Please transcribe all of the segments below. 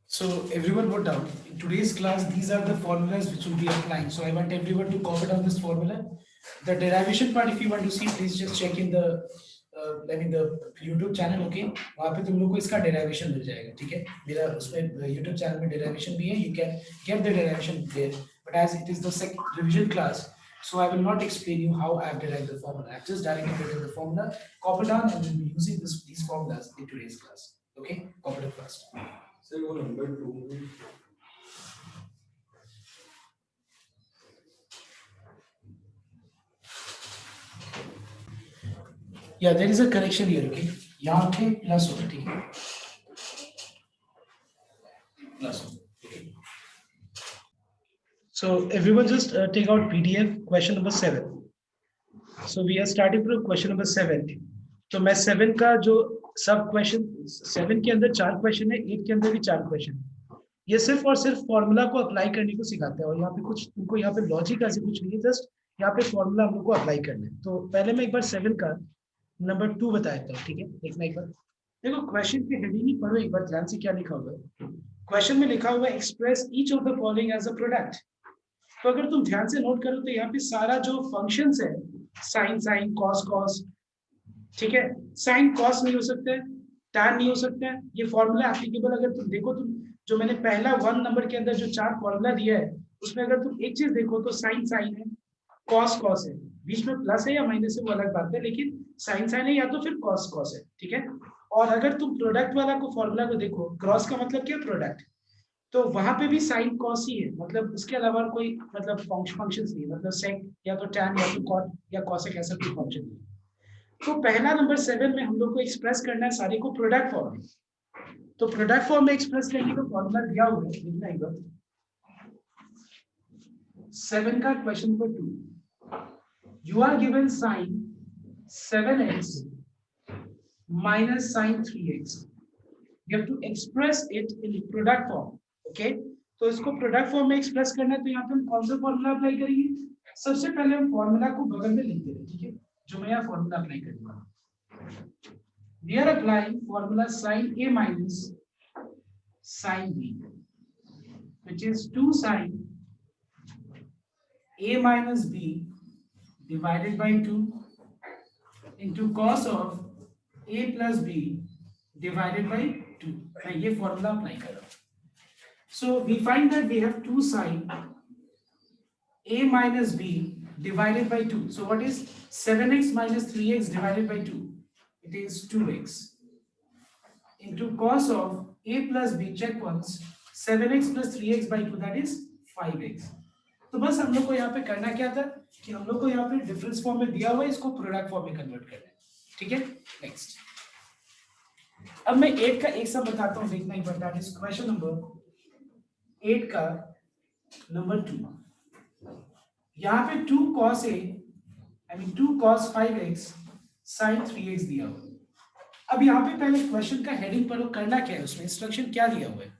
So everyone wrote down. In today's class, these are the formulas which will be applying. So I want everyone to copy down this formula. The derivation part, if you want to see, please just check in the the YouTube channel. Okay, वहाँ पे तुम लोग को इसका derivation मिल जाएगा. ठीक है? मेरा उसमें YouTube channel में derivation भी है. You can get the derivation there. But as it is the second revision class, so I will not explain you how I have derived the formula. I have just directly derived the formula. Copy down, and we'll be using these formulas in today's class. Okay, copy it first. Sir, वो number 2 Yeah, there is a correction here. Okay, यहाँ पे plus होगा. ठीक है, plus होगा. So everyone just take out PDF question number 7. So we are starting from question number 7. तो मैं 7 का जो सब क्वेश्चन 7 के अंदर 4 क्वेश्चन है, 8 के अंदर भी 4 क्वेश्चन है. ये सिर्फ और सिर्फ फॉर्मूला को अप्लाई करने को सिखाता है और यहाँ पे कुछ तुमको यहाँ पे लॉजिक ऐसे कुछ नहीं है, जस्ट यहाँ पे फॉर्मूला हम लोग को अप्लाई करना है. तो पहले मैं एक बार 7 का नंबर 2 बता देता हूँ. ठीक है, देखना एक बार. देखो क्वेश्चन की हेडिंग ही पढ़ो एक बार ध्यान से, क्या लिखा हुआ है. क्वेश्चन में लिखा हुआ है express each of the following as a product. तो अगर तुम ध्यान से नोट करो तो यहाँ पे सारा जो फंक्शंस है, साइन साइन कॉस कॉस, ठीक है, साइन कॉस नहीं हो सकता है, टैन नहीं हो सकता है. ये फॉर्मूला एप्लीकेबल अगर तुम देखो, तुम जो मैंने पहला 1 नंबर के अंदर जो 4 फॉर्मूला दिया है उसमें अगर तुम एक चीज देखो तो साइन साइन है, कॉस कॉस है, बीच में प्लस है या माइनस है वो अलग बात है, लेकिन साइन साइन है या तो फिर कॉस कॉस है. ठीक है, और अगर तुम प्रोडक्ट वाला को फॉर्मूला को देखो, क्रॉस का मतलब क्या, प्रोडक्ट, तो वहां पे भी साइन कॉस ही है, मतलब उसके अलावा कोई मतलब फंक्शंस नहीं, मतलब सेक या तो टैन या तो कॉट या कॉसेक ऐसा कोई फंक्शन नहीं. तो पहला नंबर 7 में हम लोग को एक्सप्रेस करना है सारे को प्रोडक्ट फॉर्म में. तो प्रोडक्ट फॉर्म में एक्सप्रेस करने का फॉर्मूला दिया हुआ है, लिखना एक बार. 7 का question number 2. You are given sine 7x minus sin 3x. You have to express it in product form. Okay, तो इसको प्रोडक्ट फॉर्म में एक्सप्रेस करना है, तो यहाँ पे हम कौन सा फॉर्मूला अप्लाई करेंगे. सबसे पहले हम फॉर्मूला को बगल में लिख देंगे. ठीक है, जो मैं यहाँ फॉर्मूला अप्लाई करूंगा. We are applying formula sin a minus sin b, which is 2 sin a minus b divided by 2 into cos of a plus b divided by 2. मैं ये फॉर्मूला अप्लाई कर रहा हूँ. So we find that we have 2 sin a minus b divided by 2. So what is 7x minus 3x divided by 2? It is 2x into cos of a plus b, check once, 7x plus 3x by 2, that is 5x. तो बस हम लोग को यहाँ पे करना क्या था कि हम लोग को यहाँ पे डिफरेंस फॉर्म में दिया हुआ है, इसको प्रोडक्ट फॉर्म में कन्वर्ट करना है. ठीक है, नेक्स्ट. अब मैं 8 का एक सब बताता हूँ, देखना एक बार. दैट इज क्वेश्चन नंबर 8 का नंबर 2. यहाँ पे 2 cos a, I mean 2 cos 5x sin 3x दिया हुआ है. अब यहाँ पे पहले क्वेश्चन का हेडिंग पढ़ो, करना क्या है, उसमें इंस्ट्रक्शन क्या दिया हुआ है.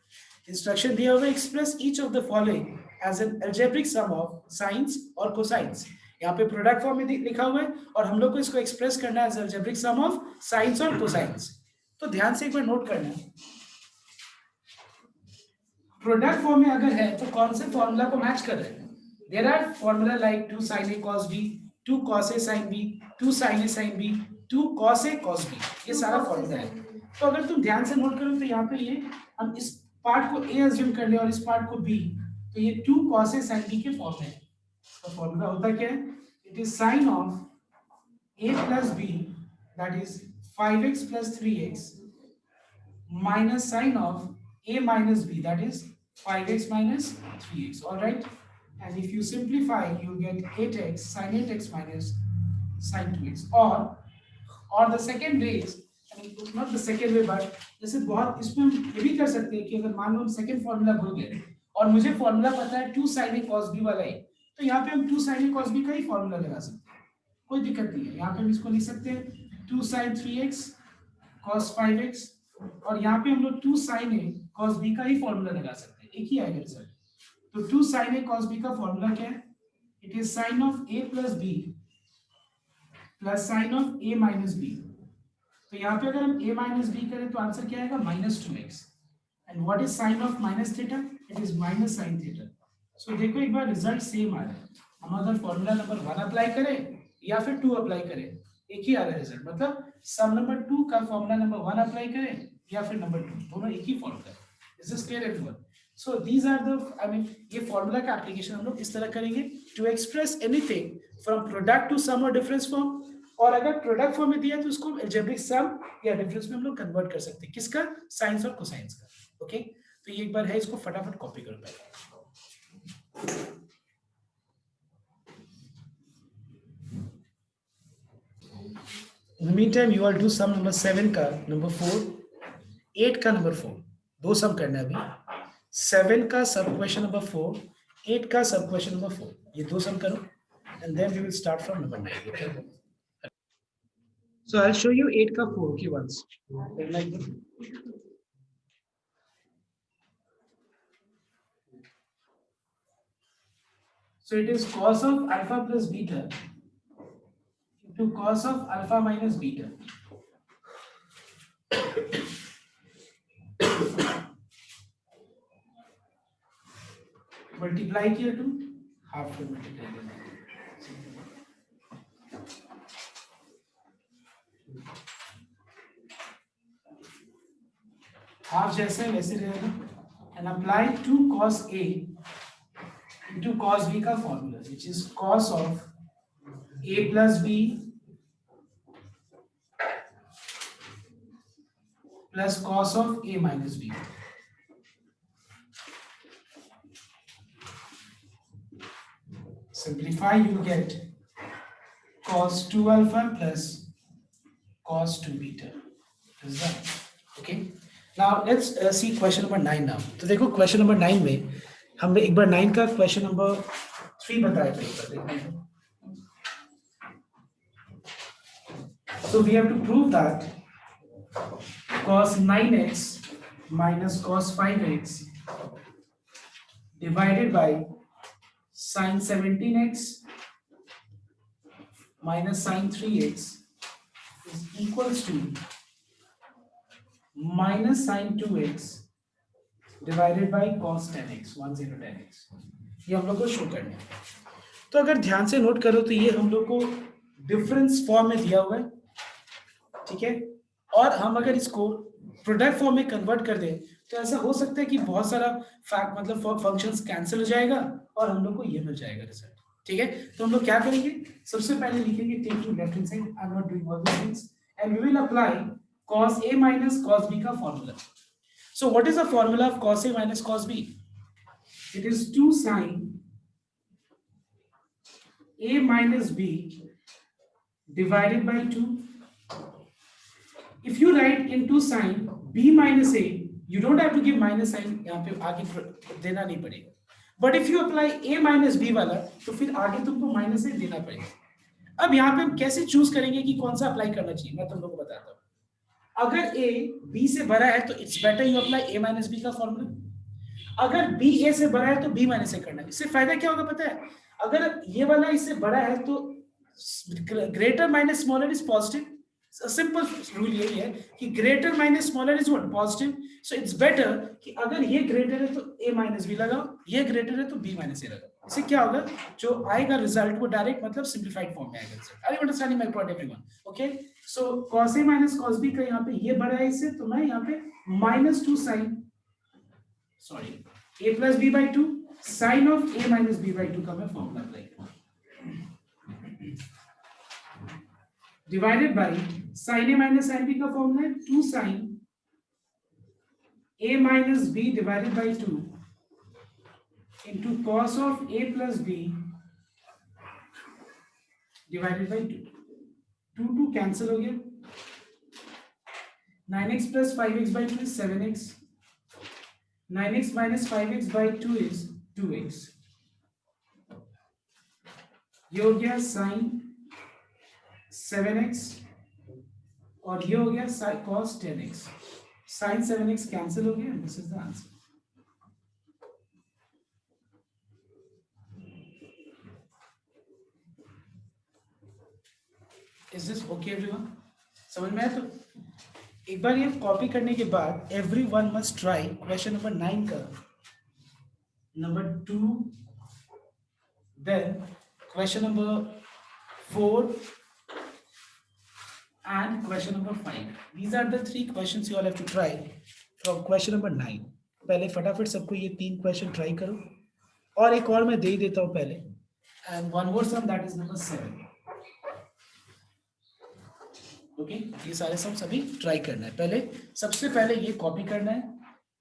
इंस्ट्रक्शन दिया हुआ है express each of the following as an algebraic sum of sines और कोसाइंस. यहाँ पे प्रोडक्ट फॉर्म में लिखा हुआ है और हम लोग को इसको एक्सप्रेस करना है as algebraic sum of sines और कोसाइंस. तो ध्यान से एक बार नोट करना है, प्रोडक्ट फॉर्म में अगर है तो कौन से फॉर्मूला को मैच कर रहे हैं. There are formula like 2 sin a cos b, 2 cos a sin b, 2 sin a sin b, 2 cos a cos b. ये सारा फॉर्मूला है. तो अगर तुम ध्यान से नोट करो तो यहाँ पे ये हम इस पार्ट को a अज्यूम कर ले और इस पार्ट को b, तो ये 2 cos a sin b के फॉर्म है. तो फॉर्मूला होता क्या है, it is sine of a plus b, that is 5x plus 3x minus sin of a minus b, that is 5x minus 3x. All right, and if you simplify you get 8x sin 8x minus sin 2x. or the second way is, I mean not the second way, but जैसे बहुत इसमें हम ये भी कर सकते हैं कि अगर मान लो हम सेकंड फॉर्मूला भूल गए और मुझे फॉर्मूला पता है 2 sin a cos b वाला है, तो यहाँ पे हम 2 sin a cos b का ही फॉर्मूला लगा सकते हैं, कोई दिक्कत नहीं है. यहाँ पे हम इसको लिख सकते हैं 2 sin 3x cos 5x, और यहाँ पे हम लोग 2 sin a cos b का ही फॉर्मूला लगा सकते हैं, एक ही आएगा रिजल्ट. तो 2 sin a cos b का फॉर्मूला क्या है, it is sine of a plus b plus sin of a minus b. तो यहाँ पे अगर हम a माइनस बी करें तो आंसर क्या आएगा -2x। And what is sine of minus theta? It is minus sine theta. So देखो एक बार रिजल्ट सेम आ रहा है, हम अगर फॉर्मूला नंबर 1 अप्लाई करें या फिर 2 अप्लाई करें, एक ही आ रहा है रिजल्ट। मतलब सम नंबर 2 का फॉर्मूला नंबर 1 अप्लाई करें या फिर नंबर 2, दोनों एक ही फॉर्मूला है। Is this clear everyone? So these are the I mean ये फॉर्मूला का एप्लीकेशन हम लोग इस तरह करेंगे to express anything from product to sum और डिफरेंस फॉर्म। और अगर प्रोडक्ट फॉर्म में दिया तो उसको अलजेब्रिक सम या डिफरेंस में हम लोग कन्वर्ट कर सकते हैं। किसका? साइंस और कोसाइंस का। ओके, तो ये एक बार है, इसको फटाफट कॉपी करो पहले। In the meantime, you all do sum number 7 का number 4, 8 का number 4, दो सम करना है अभी। 7 का सब क्वेश्चन नंबर 4, 8 का सब क्वेश्चन नंबर 4, ये दो सम करो and then we will start from number 9. Okay? So I'll show you 8 का 4 okay once. Like this. So it is cos of alpha plus beta into cos of alpha minus beta. Multiply किया to half to multiply करना। Half जैसे वैसे रहेगा। And apply to cos a into cos b का formula which is cos of a plus b plus cos of a minus b। Simplify, you get cos 2 alpha plus cos 2 beta. Is that okay? Now let's see question number 9 now. तो देखो question number 9 में हमने एक बार 9 का question number 3 बताया था एक बार। So we have to prove that cos 9x minus cos 5x divided by sin 17x minus sin 3x is equals to minus sin 2x divided by cos 10x 1010x। ये हम लोग को show करना है। तो अगर ध्यान से नोट करो तो ये हम लोग को डिफरेंस फॉर्म में दिया हुआ है, ठीक है। और हम अगर इसको प्रोडक्ट फॉर्म में कन्वर्ट कर दें तो ऐसा हो सकता है कि बहुत सारा फैक्ट मतलब फंक्शंस कैंसिल हो जाएगा और हम लोग को ये मिल जाएगा रिजल्ट, ठीक है। तो हम लोग क्या करेंगे, सबसे पहले लिखेंगे take to left hand side, I am not doing all this things, and we will apply cos a minus cos b का formula. So what is the formula of cos a minus cos b? It is 2 sin a minus b divided by 2. If you write into sin b minus a, you don't have to give minus sign, यहाँ पे आगे देना नहीं पड़ेगा। But if you apply a minus b वाला तो फिर आगे तुमको minus a देना पड़ेगा। अब यहाँ पे हम कैसे चूज करेंगे कि कौन सा अप्लाई करना चाहिए, मैं तुम लोगों को बताता हूँ। अगर a b से बड़ा है तो it's better you apply a minus b का फॉर्मूला। अगर b a से बड़ा है तो b minus a करना है। इससे फायदा क्या होगा पता है, अगर ये वाला इससे बड़ा है तो greater minus smaller is positive. Simple rule यही है कि greater minus smaller is what positive. So it's better कि अगर ये ग्रेटर है तो a माइनस b लगाओ, ये ग्रेटर है तो b माइनस a लगाओ। इससे क्या होगा, जो आएगा रिजल्ट वो डायरेक्ट मतलब सिंप्लीफाइड फॉर्म में आएगा result. Are you understanding my point everyone? Okay, so cos a minus cos b का यहाँ पे ये बड़ा है इससे, तो मैं यहाँ पे -2 sin a plus b by 2 sin of a minus b by 2 का मैं फॉर्मूला अप्लाई करूंगा, divided by sin a minus sin b का फॉर्मूला है 2 sin a minus b divided by 2 into cos of a plus b divided by 2। 2 cancel हो गया, 9x plus 5x by 2 is 7x, 9x minus 5x by 2 is 2x। ये हो गया sin 7x और ये हो गया cos 10x। sin 7x cancel हो गया, this is the answer. Is this okay everyone? समझ में आया? तो एक बार ये कॉपी करने के बाद everyone must try question number 9 का number 2, then question number 4 and question number 5. These are the 3 questions you all have to try from question number 9. पहले फटाफट सबको ये 3 क्वेश्चन ट्राई करो और एक और मैं दे ही देता हूँ पहले, and one more sum that is number 7. Okay ये सारे सम सभी ट्राई करना है। पहले सबसे पहले ये कॉपी करना है,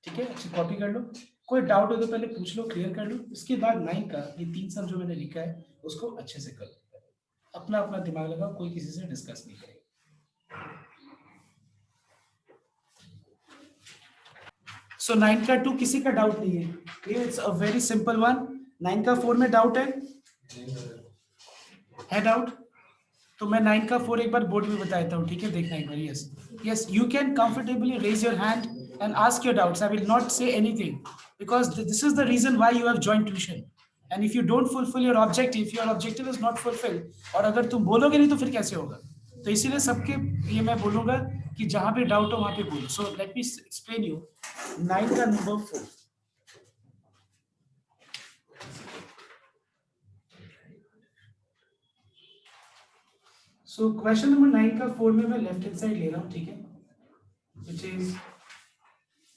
ठीक है, अच्छी कॉपी कर लो, कोई डाउट हो तो पहले पूछ लो, क्लियर कर लो। उसके बाद 9 का ये 3 सम जो मैंने लिखा है उसको अच्छे से कर लो, अपना अपना दिमाग लगाओ, कोई किसी से डिस्कस नहीं करेगा। सो 9 का 2 किसी का डाउट नहीं है, it's a very simple one. 9 का 4 में डाउट है डाउट? तो मैं 9 का 4 एक बार बोर्ड में बता देता हूँ, ठीक है, देखना एक बार। Yes yes, you can comfortably raise your hand and ask your doubts. I will not say anything because this is the reason why you have joined tuition. And if you don't fulfil your objective is not fulfil, और अगर तुम बोलोगे नहीं तो फिर कैसे होगा? तो इसीलिए सबके ये मैं बोलूंगा कि जहां पे डाउट हो वहां पे बोलो। So let me explain you 9 का नंबर 4। सो क्वेश्चन नंबर 9 का 4 में मैं लेफ्ट हैंड साइड ले रहा हूं, ठीक है, which is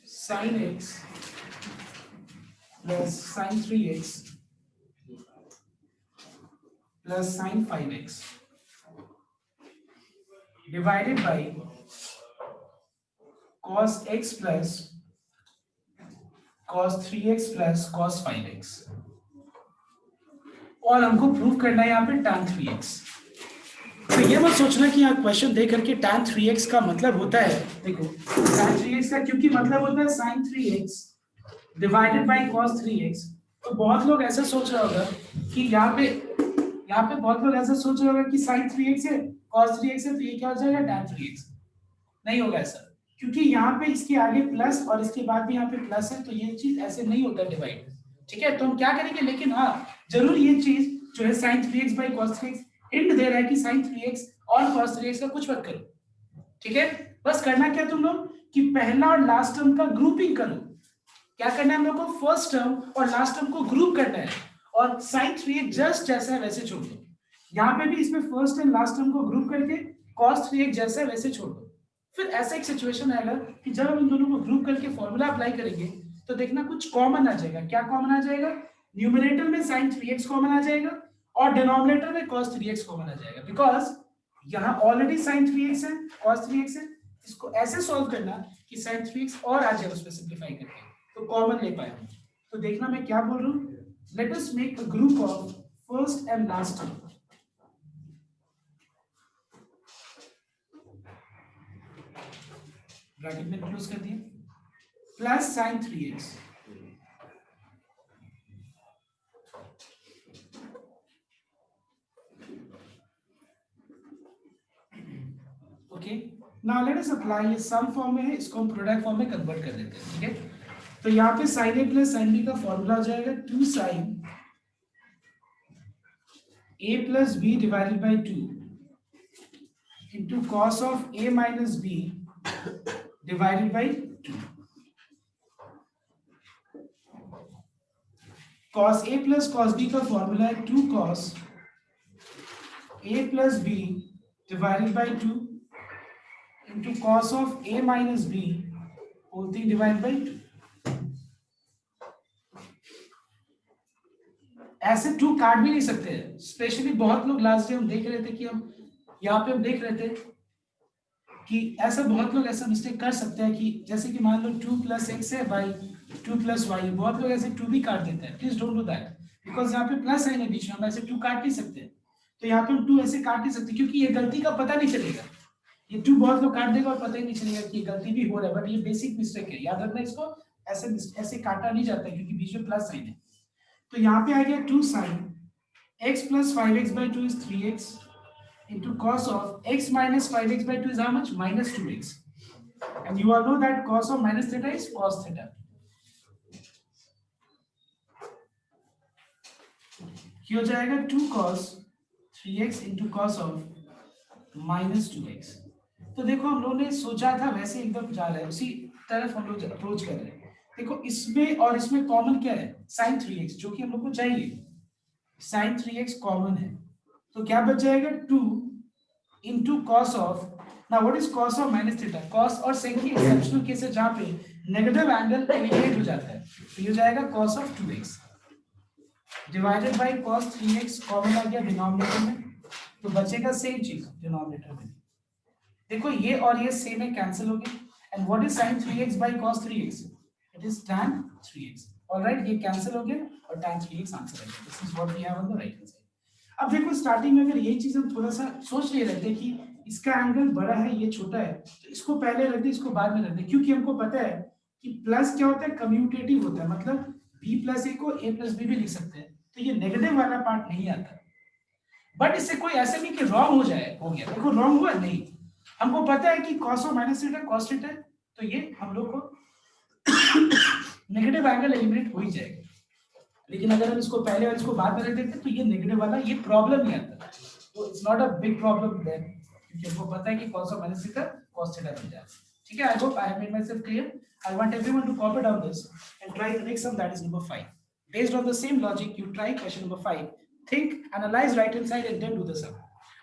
sin x plus sin 3x plus sin 5x divided by cos x plus cos 3x plus cos 5x, और हमको प्रूव करना है यहाँ पे tan 3x। तो ये मत सोचना कि यहाँ क्वेश्चन देख करके tan 3x का मतलब होता है, देखो tan 3x का क्योंकि मतलब होता है sin 3x divided by cos 3x। तो बहुत लोग ऐसा सोच रहा होगा कि यहाँ पे बहुत लोग ऐसा सोच रहे होगा कि sin 3x है cos 3x है, तो ये क्या हो जाएगा tan 3x। नहीं होगा ऐसा, क्योंकि यहाँ पे इसके आगे प्लस और इसके बाद भी यहाँ पे प्लस है, तो ये चीज ऐसे नहीं होता डिवाइड, ठीक है। तो हम क्या करेंगे, लेकिन हाँ जरूर ये चीज जो है sin 3x by cos 3x hint दे रहा है कि sin 3x और cos 3x का कुछ मत करो, ठीक है। बस करना क्या तुम लोग कि पहला और लास्ट टर्म का ग्रुपिंग करो। क्या करना है हम लोग को, फर्स्ट टर्म और लास्ट टर्म को ग्रुप करना है, और sin 3x जस्ट जैसा है वैसे छोड़ दो। यहाँ पे भी इसमें फर्स्ट एंड लास्ट टर्म को ग्रुप करके cos 3x जैसा है वैसे छोड़ दो। फिर ऐसा एक सिचुएशन आएगा कि जब हम इन दोनों को ग्रुप करके फॉर्मूला अप्लाई करेंगे तो देखना कुछ कॉमन आ जाएगा। क्या कॉमन आ जाएगा, न्यूमरेटर में sin 3x कॉमन आ जाएगा और डिनोमिनेटर में cos 3x कॉमन आ जाएगा, बिकॉज यहाँ ऑलरेडी sin 3x है cos 3x है। इसको ऐसे सॉल्व करना कि sin 3x और आ जाए उसमें सिंप्लीफाई करके, तो कॉमन ले पाए। तो देखना मैं क्या बोल रहा हूँ, let us make a group of first and last term. Bracket में क्लोज कर दिए, plus sin 3x okay. Now let us apply, ये सम फॉर्म में है, इसको हम प्रोडक्ट फॉर्म में कन्वर्ट कर देते हैं, ठीक है। तो यहाँ पे sin a plus sin b का फॉर्मूला हो जाएगा 2 sin a plus b divided by 2 into cos of a minus b divided by 2। cos a plus cos b का फॉर्मूला है 2 cos a plus b divided by 2 into cos of a minus b whole thing divided by 2। ऐसे 2 काट भी नहीं सकते हैं, specially बहुत लोग लास्ट डे हम देख रहे थे कि हम यहाँ पे हम देख रहे थे कि ऐसा बहुत लोग ऐसा मिस्टेक कर सकते हैं कि जैसे कि मान लो 2 प्लस एक्स है बाई 2 प्लस वाई, बहुत लोग ऐसे 2 भी काट देते हैं। Please don't do that, because यहाँ पे प्लस साइन है बीच में, हम ऐसे 2 काट नहीं सकते। तो यहाँ पे हम 2 ऐसे काट नहीं सकते क्योंकि ये गलती का पता नहीं चलेगा। ये 2 बहुत लोग काट देगा और पता ही नहीं चलेगा कि ये गलती भी हो रहा है, बट ये बेसिक मिस्टेक है, याद रखना इसको। ऐसे ऐसे काटा नहीं जाता है क्योंकि बीच में प्लस साइन है। तो यहाँ पे आ गया 2 sin x plus 5x by 2 is 3x into cos of x minus 5x by 2 is how much? Minus 2x. And you all know that cos of minus theta is cos theta. ये हो जाएगा 2 cos 3x into cos of minus 2x. तो देखो हम लोगों ने सोचा था वैसे एकदम जा रहा है, उसी तरफ हम लोग अप्रोच कर रहे हैं। देखो इसमें और इसमें कॉमन क्या है, sin 3x, जो कि हम लोग को चाहिए। sin 3x कॉमन है, तो क्या बच जाएगा 2 into cos of, now what is cos of minus theta, cos और sin की एक्सेप्शनल केस है जहां पे नेगेटिव एंगल एलिमिनेट हो जाता है, तो ये हो जाएगा cos of 2x divided by cos 3x, common आ गया डिनोमिनेटर में, तो बचेगा सेम चीज डिनोमिनेटर में। देखो ये और ये सेम है, कैंसिल हो गए, and what is sin 3x by cos 3x, it is tan 3x। Alright, ये कैंसिल हो गया और tan 3x आंसर है। This is what we have on the right hand side. अब देखो स्टार्टिंग में अगर ये चीज हम थोड़ा सा सोच ले रहे थे कि इसका एंगल बड़ा है ये छोटा है, तो इसको पहले रख दे, इसको बाद में रख दे, क्योंकि हमको पता है कि प्लस क्या होता है, कम्यूटेटिव होता है, मतलब b प्लस a को a प्लस b भी लिख सकते हैं, तो ये नेगेटिव वाला पार्ट नहीं आता। बट इससे कोई ऐसा नहीं कि रॉन्ग हो जाए, हो गया, देखो रॉन्ग हुआ नहीं, हमको पता है कि cos और माइनस थीटा cos थीटा है, तो ये हम लोग को नेगेटिव एंगल एलिमिनेट हो ही जाएगा। लेकिन अगर हम इसको पहले और इसको बाद में रख देते तो ये नेगेटिव वाला ये प्रॉब्लम नहीं आता, तो it's not a big problem then, क्योंकि हमको पता है कि cos और माइनस थीटा cos थीटा बन जाएगा। ठीक है, I hope I have made myself clear. I want everyone to copy down this and try the next sum, that is number 5। Based on the same logic, you try question number 5. Think, analyze right hand side and then do the sum.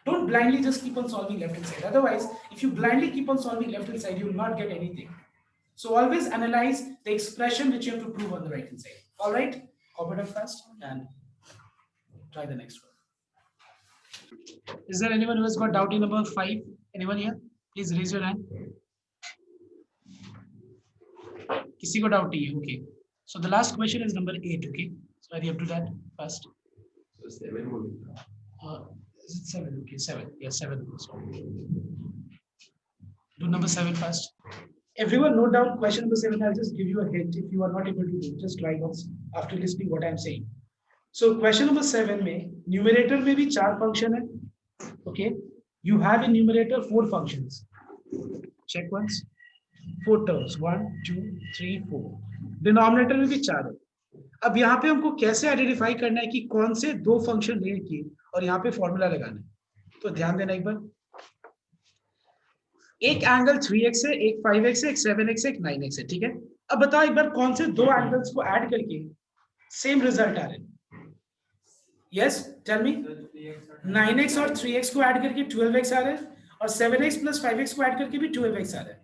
Don't blindly just keep on solving left hand side. Otherwise, if you blindly keep on solving left hand side, you will not get anything. So always analyze the expression which you have to prove on the right hand side. All right, copy it up fast and try the next one. Is there anyone who has got doubt in number 5? Anyone here? Please raise your hand. किसी को doubt नहीं है? Okay. So the last question is number 8. Okay. So hurry up to that first. So 7 would be. Is it 7? Okay, 7. Yes, 7. So do number 7 first. Everyone note down question number 7. I'll just give you a hint if you are not able to do. Just try once after listening what I'm saying. So question number 7 में numerator में भी 4 function है. Okay. You have in numerator 4 functions. Check once. 4 terms. 1, 2, 3, 4. Denominator में भी 4 है। अब यहाँ पे हमको कैसे आइडेंटिफाई करना है कि कौन से 2 फंक्शन लेके और यहाँ पे फॉर्मूला लगाना है, तो ध्यान देना एक बार। एक एंगल 3x है, एक 5x है, एक 7x है, एक 9x है, ठीक है। अब बताओ एक बार कौन से 2 एंगल्स को ऐड करके सेम रिजल्ट आ रहे हैं? Yes, tell me. 9x और 3x को ऐड करके 12x आ रहा है, और 7x प्लस 5x को ऐड करके भी 12x आ रहा है।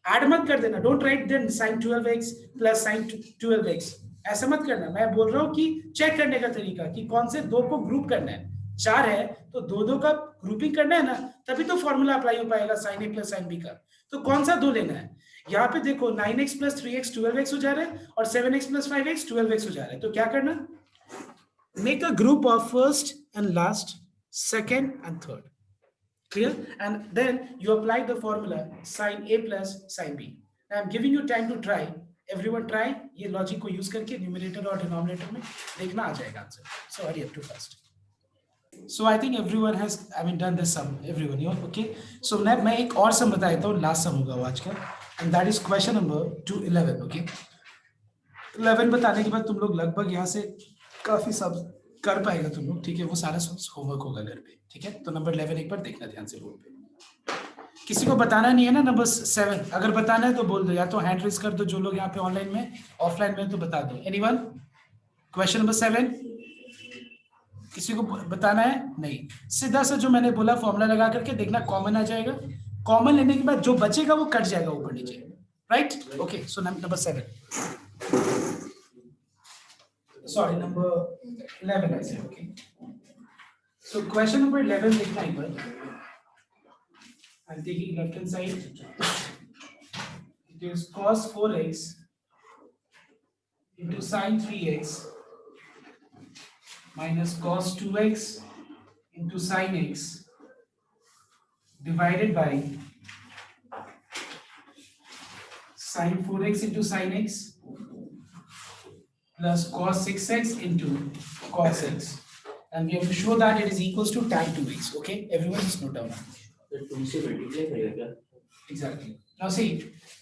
ऐड मत कर देना, don't write then sin 12x plus sin 12x, ऐसा मत करना। मैं बोल रहा हूँ कि चेक करने का तरीका कि कौन से 2 को ग्रुप करना है। 4 है तो 2 का ग्रुपिंग करना है ना, तभी तो फॉर्मूला अप्लाई हो पाएगा sin a plus sin b का। तो कौन सा 2 लेना है? यहाँ पे देखो 9x प्लस 3x 12x हो जा रहा है, और 7x प्लस 5x 12x हो जा रहा है। तो क्या करना, make a group of first and last, second and third. Clear? And then you apply the formula sin a plus sin b. Now I'm giving you time to try. Everyone try. ये logic को use करके numerator और denominator में देखना आ जाएगा answer. So hurry up to first. So I think everyone has, I mean, done this sum. Everyone, you okay? So मैं एक और sum बता देता हूँ, last sum होगा आज का, and that is question number 11. Okay? 11 बताने के बाद तुम लोग लगभग यहाँ से काफी सब कर पाएगा तुम लोग, ठीक है। वो सारा होमवर्क होगा घर पे, ठीक है। तो नंबर 11 एक बार देखना ध्यान से बोर्ड पे। किसी को बताना नहीं है ना नंबर 7? अगर बताना है तो बोल दो, या तो हैंड रेज कर दो जो लोग यहाँ पे ऑनलाइन में, ऑफलाइन में तो बता दो। एनीवन? क्वेश्चन नंबर 7 किसी को बताना है? नहीं, सीधा सा जो मैंने बोला फॉर्मूला लगा करके देखना, कॉमन आ जाएगा। कॉमन लेने के बाद जो बचेगा वो कट जाएगा ऊपर नीचे, right? Okay, so number 7, sorry, number 11 I said, okay. So question number 11 लिखना एक बार। I'm taking left hand side. It is cos 4x into sin 3x minus cos 2x into sin x divided by sin 4x into sin x plus cos 6x into cos x, and we have to show that it is equals to tan 2x. Okay, everyone just note down. तो 2 से multiply करेगा क्या? Exactly. Now see,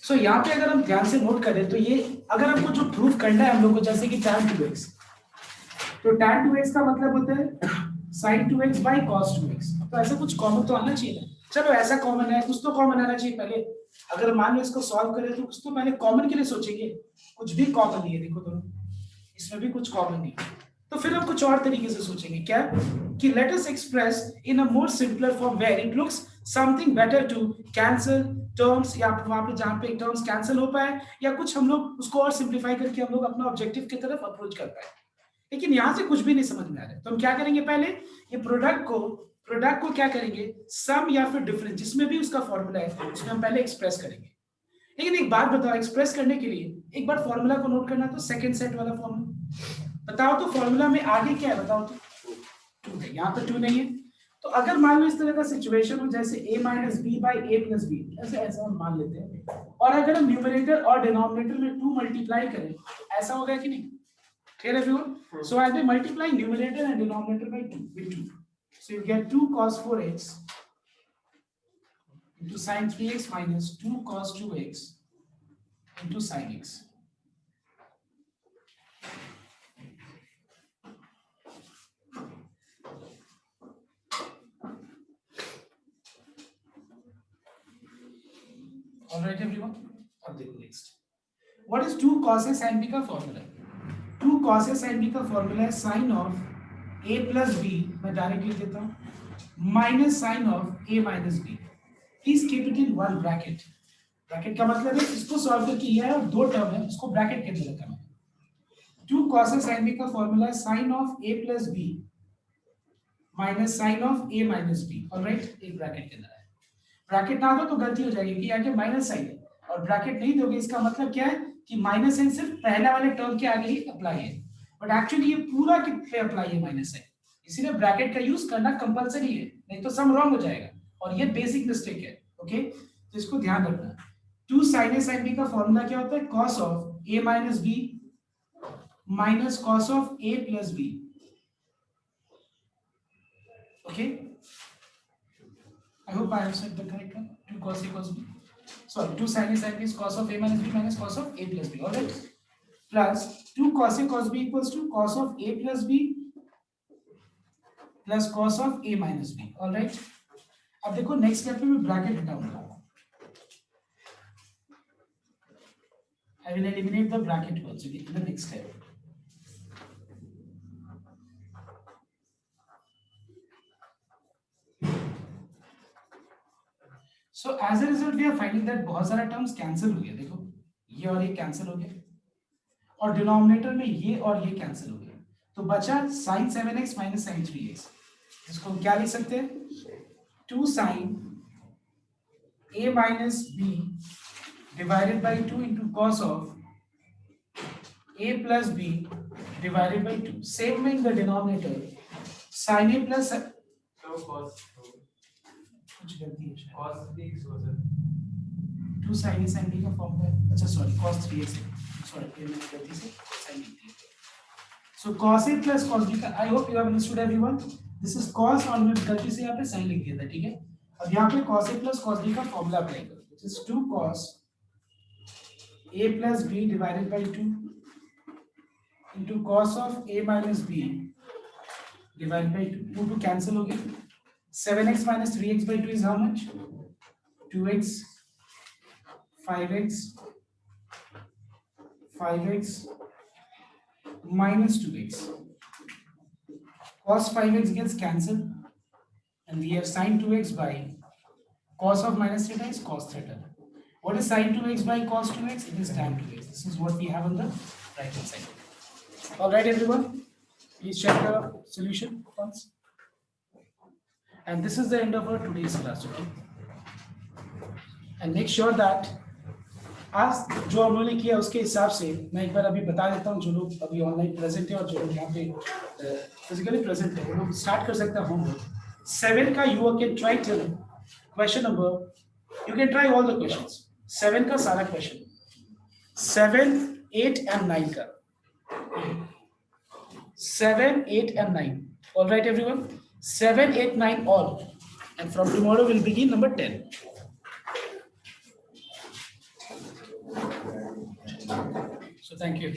so यहाँ पे अगर हम ध्यान से नोट करें तो ये अगर हमको जो प्रूफ करना है हम लोग को, जैसे कि tan 2x, तो tan 2x का मतलब होता है sin 2x by cos 2x। तो ऐसा कुछ कॉमन तो आना चाहिए ना, चलो ऐसा कॉमन है, कुछ तो कॉमन आना चाहिए पहले। अगर मान लो इसको सॉल्व करें तो कुछ तो पहले कॉमन के लिए सोचेंगे। कुछ भी कॉमन नहीं है, देखो दोनों, इसमें भी कुछ कॉमन नहीं है। तो फिर हम कुछ और तरीके से सोचेंगे, क्या कि let us express in a more simpler form where it looks something better to cancel terms, या वहां पे जहां पे टर्म्स कैंसिल हो पाए, या कुछ हम लोग उसको और सिंप्लीफाई करके हम लोग अपना ऑब्जेक्टिव की तरफ अप्रोच कर पाए। लेकिन यहां से कुछ भी नहीं समझ में आ रहा है, तो हम क्या करेंगे, पहले ये प्रोडक्ट को क्या करेंगे, सम या फिर डिफरेंस, जिसमें भी उसका फॉर्मूला है उसमें हम पहले एक्सप्रेस करेंगे। लेकिन एक बात बताओ, एक्सप्रेस करने के लिए एक बार फॉर्मूला को नोट करना, तो सेकंड सेट वाला फॉर्मूला बताओ, तो फॉर्मूला में आगे क्या है बताओ, तो 2 है, यहाँ तो 2 नहीं है। तो अगर मान लो इस तरह का सिचुएशन हो जैसे a minus B by A plus B, ऐसे ऐसा हम मान लेते हैं, और अगर हम न्यूमरेटर और डिनोमिनेटर में 2 मल्टीप्लाई करें, ऐसा होगा कि नहीं? Clear everyone? So I'll be multiplying numerator and denominator by 2 with 2. So you get 2 cos 4x into sin 3x minus 2 cos 2x into sin x. All right everyone? अब देखो next. What is 2 cos a sin b का formula? 2 cos a sin b का formula है sine of a plus B, मैं direct लिख देता हूं, minus sine of a minus B. Please keep it in one bracket. Bracket का मतलब है इसको सॉल्व करके ये है और 2 टर्म है, इसको ब्रैकेट के अंदर रखना है। 2 cos a sin b का फॉर्मूला है sine of a plus B minus sine of a minus B. Alright, एक ब्रैकेट के अंदर है। ब्रैकेट ना दो तो गलती हो जाएगी कि आगे माइनस साइन है, और ब्रैकेट नहीं दोगे इसका मतलब क्या है कि माइनस साइन सिर्फ पहला वाले टर्म के आगे ही अप्लाई है, बट एक्चुअली ये पूरा के पे अप्लाई है माइनस साइन, इसीलिए ब्रैकेट का यूज करना कंपलसरी है, नहीं तो सम रॉन्ग हो जाएगा, और ये बेसिक मिस्टेक है। ओके, तो इसको ध्यान रखना। 2 sin a sin b का फॉर्मूला क्या होता है, cos of a minus B minus cos of a plus B. ओके, I hope I have said the correct one. 2 cos a cos b. Sorry, 2 sin a sin b is cos of a minus b minus cos of a plus b. All right. Plus 2 cos a cos b equals to cos of a plus b plus cos of a minus b. All right. अब देखो next step में मैं bracket हटाऊंगा। I will eliminate the bracket also in the next step. So as a result we are finding that बहुत सारा terms cancel हो गया। देखो ये और ये कैंसिल हो गया, और डिनोमिनेटर में ये और ये कैंसिल हो गया, तो बचा sin 7x minus sin 3x। इसको हम क्या लिख सकते हैं, 2 sin a minus b divided by 2 into cos of a plus b divided by 2। same में in the denominator sin a plus कुछ गलती है शायद, cos 3x हो sir, 2 sin a sin b का फॉर्मूला है, अच्छा सॉरी cos 3x है, सॉरी ये मैंने गलती से sin लिख दिया। So cos a plus cos b का, I hope you have understood everyone. This is cos और मैं गलती से यहाँ पे sin लिख दिया था, ठीक है। अब यहाँ पे cos a plus cos b का फॉर्मूला अप्लाई करो, which is 2 cos a plus b divided by 2 into cos of a minus b divided by 2। 2 cancel हो गया। 7x minus 3x by 2 is how much? 2x, 5x, 5x minus 2x. Cos 5x gets cancelled, and we have sin 2x by cos of minus theta is cos theta. What is sin 2x by cos 2x? It is tan 2x. This is what we have on the right hand side. All right, everyone. Please check the solution once. And this is the end of our today's class, okay? And make sure that आज जो हम लोगों ने किया उसके हिसाब से मैं एक बार अभी बता देता हूँ, जो लोग अभी ऑनलाइन प्रेजेंट है और जो लोग यहाँ पे फिजिकली प्रेजेंट है वो लोग स्टार्ट कर सकते हैं होमवर्क। 7 का you can try till question number, you can try all the questions. 7 का सारा क्वेश्चन, 7, 8 and 9 का, 7, 8 and 9। All right, everyone. 7, 8, 9 all, and from tomorrow we'll begin number 10. So thank you.